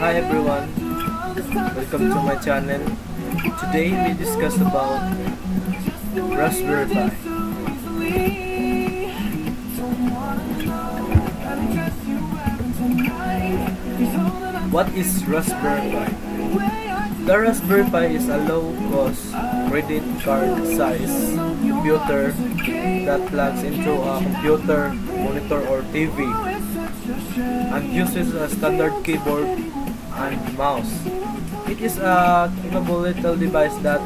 Hi everyone, welcome to my channel. Today we discuss about Raspberry Pi. What is Raspberry Pi? The Raspberry Pi is a low-cost credit card-sized computer that plugs into a computer, monitor or TV and uses a standard keyboard and mouse. It is a capable little device that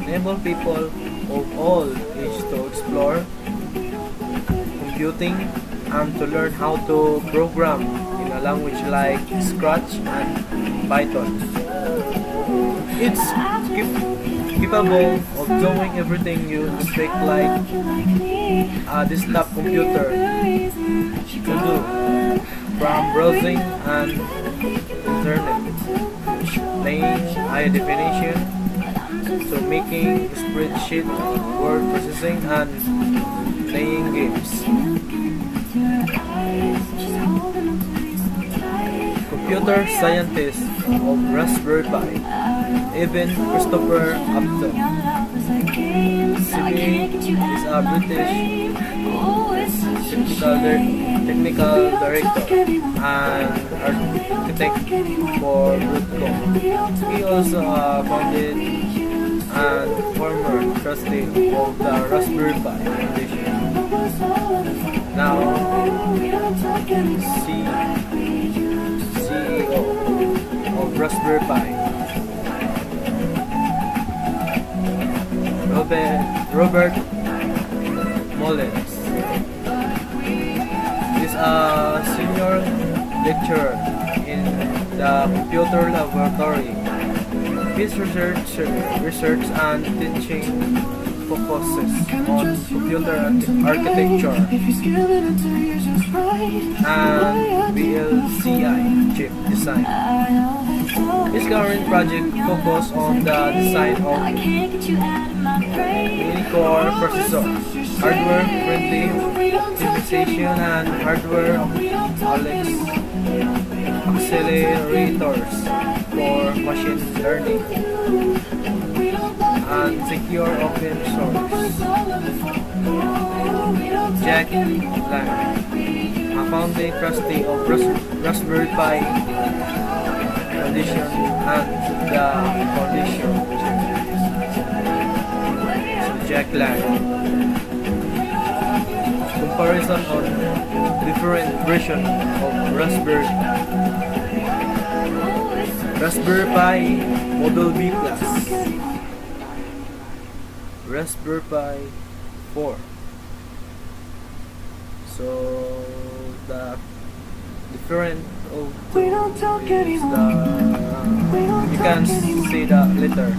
enables people of all ages to explore computing and to learn how to program in a language like Scratch and Python. It's capable of doing everything you expect like a desktop computer to do, from browsing and internet, playing high definition, to making spreadsheet, word processing, and playing games. Computer scientist of Raspberry Pi, even Christopher Upton, CPA, is a British technical director and architect for Broadcom. He also founded and former trustee of the Raspberry Pi Foundation. Now, CEO of Raspberry Pi, Robert Mullins, is a senior lecturer in the computer laboratory. His research and teaching focuses on computer architecture and VLCI chip design. His current project focuses on the design of mini-core processor, hardware-friendly optimization, and hardware accelerators for machine learning and secure open source. Jack Lang, a founding trustee of Raspberry Pi Foundation and the Foundation. So Jack Lang. Comparison on different versions of Raspberry Pi Model B Plus, Raspberry Pi 4. So the different of is the you can see the letter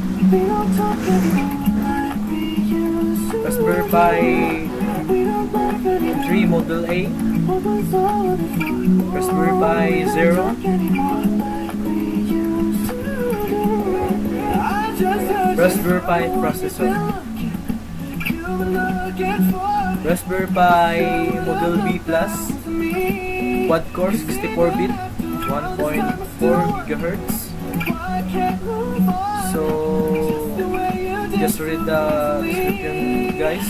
Raspberry Pi 3 Model A, Raspberry Pi 0, Raspberry Pi processor, Raspberry Pi Model B Plus, quad-core 64-bit, 1.4 GHz. So just read the description, guys.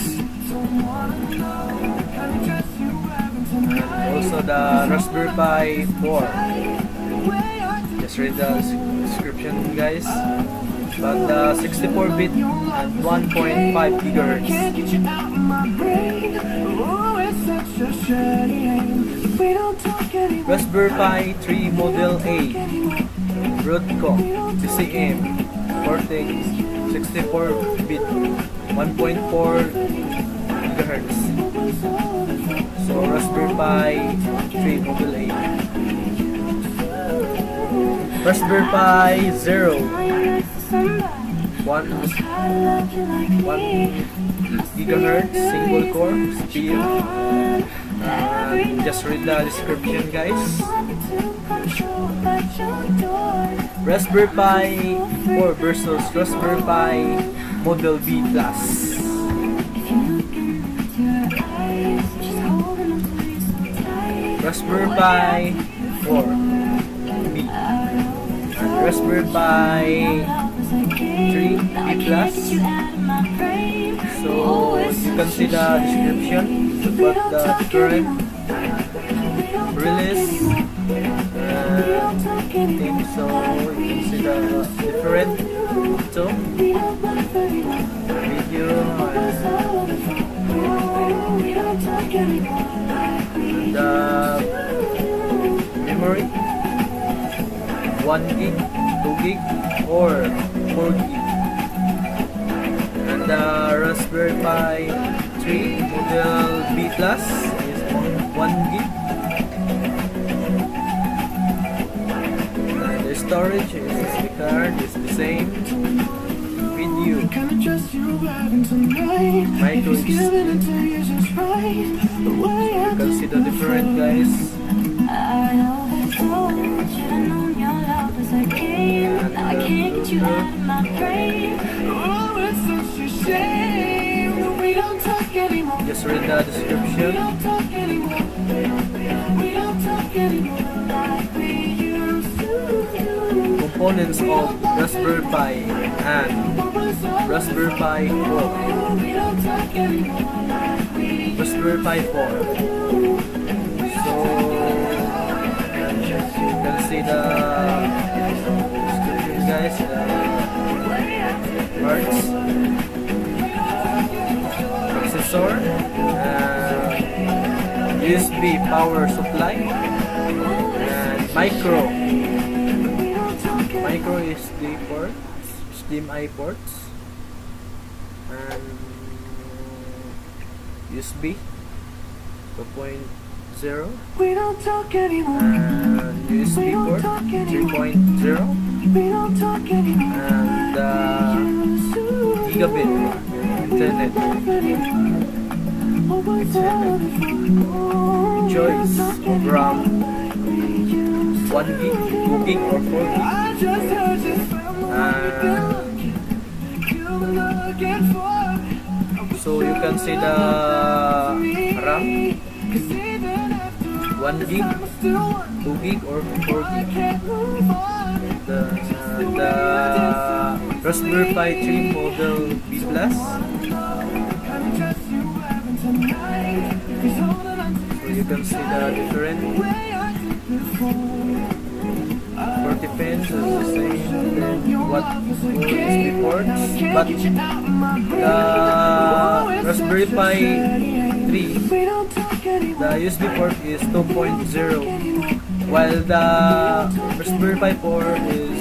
And also the Raspberry Pi 4. Just read the description, guys. But the 64-bit and 1.5 GHz. Raspberry Pi 3 Model A, Broadcom, PCM, Cortex, 64-bit, 1.4 GHz. So Raspberry Pi 3 Model A. Raspberry Pi 0, 1 GHz single core CPU. Just read the description, guys. Raspberry Pi 4 versus Raspberry Pi Model B Plus. Raspberry Pi 4 B. Raspberry Pi 3 B+. So you can see the description about the different release. I think so. You can see the different video and the memory 1 gig, 2 gig or 4 gig. And the Raspberry Pi 3 model B+ is 1 gig. And the storage is SD card is the same. Video micro SD. You can see the different, guys. Just read the description. Components of Raspberry Pi and Raspberry Pi 4. Raspberry Pi 4. So you can see the description, guys. Parts, processor, USB power supply, and micro SD ports, HDMI ports, and USB 2.0, and USB port 3.0, and gigabit internet. Choice of RAM 1 gig, 2 gig or 4 gig. So you can see the RAM 1 gig, 2 gig or 4 gig. The Raspberry Pi 3 model B+. So you can see the different 40 pins is the same. What USB ports, but the Raspberry Pi 3, the USB port is 2.0, while the Raspberry Pi 4 is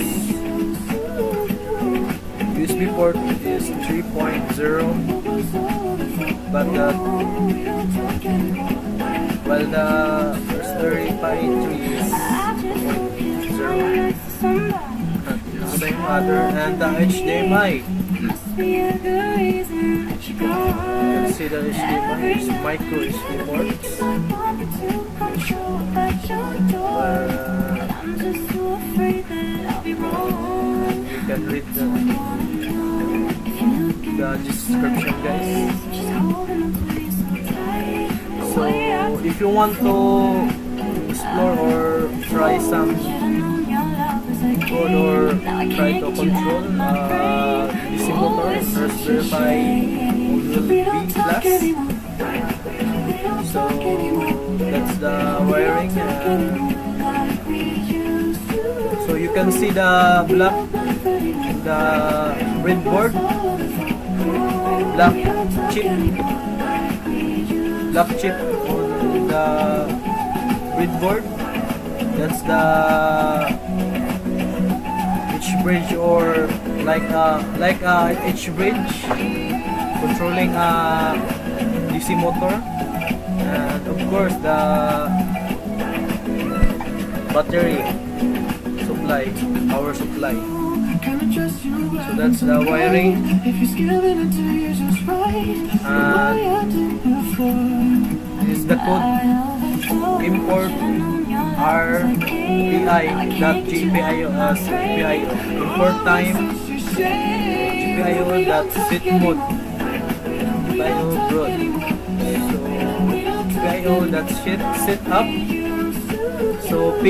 USB port is 3.0, but while the Raspberry Pi 3 is 2.0. Same other, and the HDMI. You can see the HDMI is micro SD ports. You can read the description, guys. So if you want to explore or try some code or try to control DC motor, Raspberry Pi model B+. So that's the wiring. So you can see the breadboard, black chip on the breadboard. That's the H-bridge, or like a H-bridge controlling a DC motor, and of course the battery supply, power supply. So that's the wiring, and this is the code: import RPI.gpio as GPIO, import time GPIO.set mode, GPIO broad. So GPIO.set up. So